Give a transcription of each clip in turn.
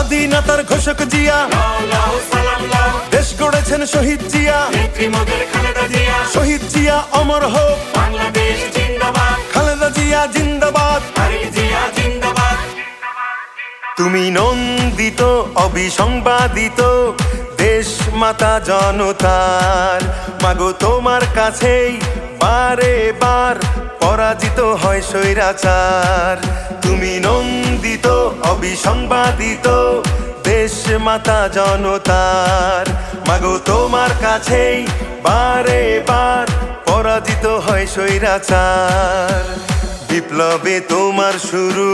স্বাধীনতার ঘোষক জিয়া, দেশ গড়েছেন শহীদ জিয়া, শহীদ জিয়া অমর হোক, খালেদা জিয়া জিন্দাবাদ। তুমি নন্দিত অবিসংবাদিত দেশ মাতা জনতার, মাগো তোমার কাছেই বারে বার পরাজিত হয় স্বৈরাচার। তুমি নন্দিত অবিসংবাদিত দেশ মাতা জনতার, মাগো তোমার কাছেই বারে বার পরাজিত হয় স্বৈরাচার। বিপ্লবে তোমার শুরু,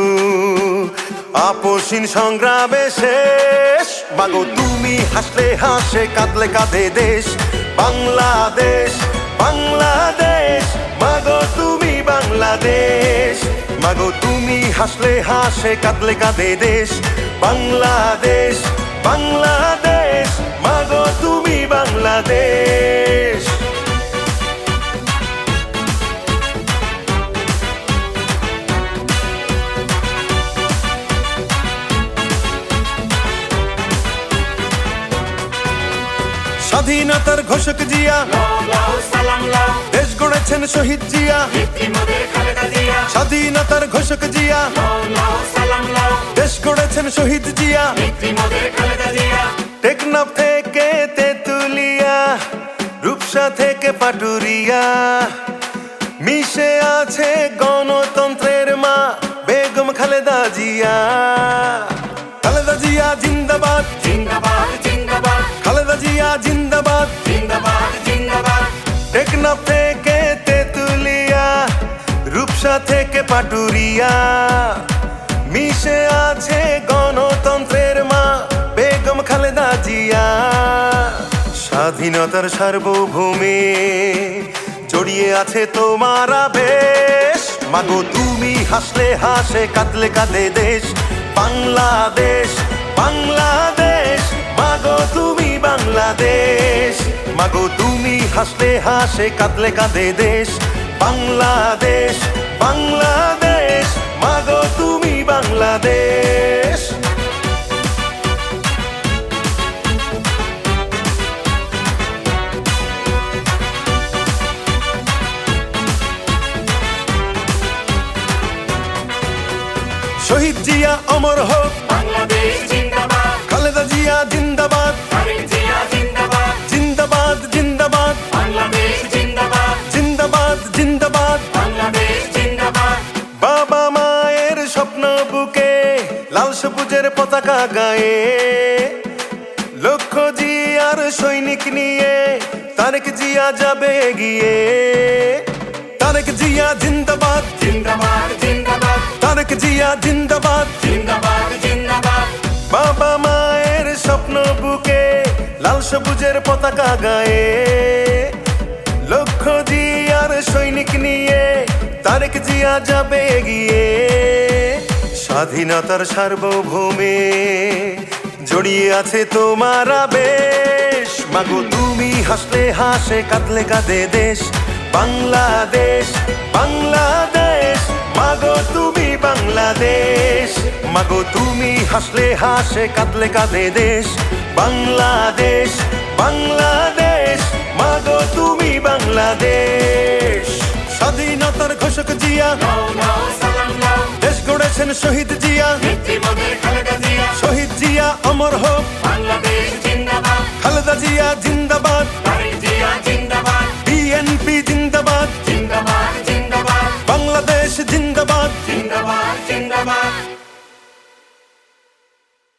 আপসীন সংগ্রামে শেষ, মাগো তুমি হাসলে হাসে কাঁদলে কাঁদে দেশ বাংলাদেশ, বাংলাদেশ মাগো তুমি বাংলাদেশ, মাগো তুমি হাসলে হাসে কাঁদলে কাঁদে দেশ বাংলাদেশ, বাংলাদেশ মাগো তুমি বাংলাদেশ। স্বাধীনতার ঘোষক জিয়া, দেশ গড়েছেন শহীদ জিয়া, স্বাধীনতার ঘোষক জিয়া, দেশ গড়েছেন শহীদ জিয়া। টেকনাফ থেকে তেতুলিয়া, রূপসা থেকে পাটুরিয়া, মিশে আছে গণতন্ত্রের মা বেগম খালেদা জিয়া। খালেদা জিয়া জিন্দাবাদ, জিন্দাবাদ জিন্দাবাদ, খালেদা জিয়া জিন্দাবাদ, জিন্দাবাদ জিন্দাবাদ। টেকনাফ থেকে তেতুলিয়া, রূপসা থেকে পাটুরিয়া, মিশে আছে গণতন্ত্রের মা বেগম খালেদা জিয়া। স্বাধীনতার সার্বভৌমে জড়িয়ে আছে তোমার আবেশ, মাগো তুমি হাসলে হাসে কাঁদলে কাঁদে দেশ বাংলাদেশ, বাংলাদেশ মাগো তুমি বাংলাদেশ, মাগো তুমি হাসলে হাসে কাঁদলে কাঁদে দেশ বাংলাদেশ, বাংলাদেশ মাগো তুমি বাংলাদেশ। শহীদ জিয়া অমর হোক, বাংলাদেশ জিন্দাবাদ, খালেদা জিয়া জিন্দাবাদ, জিন্দাবাদ জিন্দাবাদ, বাংলাদেশ জিন্দাবাদ, জিন্দাবাদ জিন্দাবাদ, বাংলাদেশ জিন্দাবাদ। বাবা মায়ের স্বপ্ন বুকে লাল সবুজের পতাকা গায়ে, লক্ষ্য জিয়ার সৈনিক নিয়ে তারেক জিয়া যাবে এগিয়ে। তারেক জিয়া জিন্দাবাদ, জিন্দাবাদ জিন্দাবাদ, তারেক জিয়া জিন্দাবাদ, জিন্দাবাদ জিন্দাবাদ। বাবা মায়ের স্বপ্ন বুকে লাল সবুজের পতাকা গায়ে, লক্ষ্য জিয়ার সৈনিক নিয়ে তারেক জিয়া যাবে এগিয়ে। স্বাধীনতার সার্বভৌমে জড়িয়ে আছে তোমার আবেশ, মাগো তুমি হাসলে হাসে কাঁদলে কাঁদে দেশ বাংলাদেশ, বাংলাদেশ মাগো তুমি বাংলাদেশ, মাগো তুমি হাসলে হাসে কাঁদলে কাঁদে দেশ বাংলাদেশ, বাংলাদেশ মাগো তুমি বাংলাদেশ। স্বাধীনতার ঘোষক জিয়া, দেশ গড়েছেন শহীদ জিয়া, শহীদ জিয়া অমর হোক, বাংলাদেশ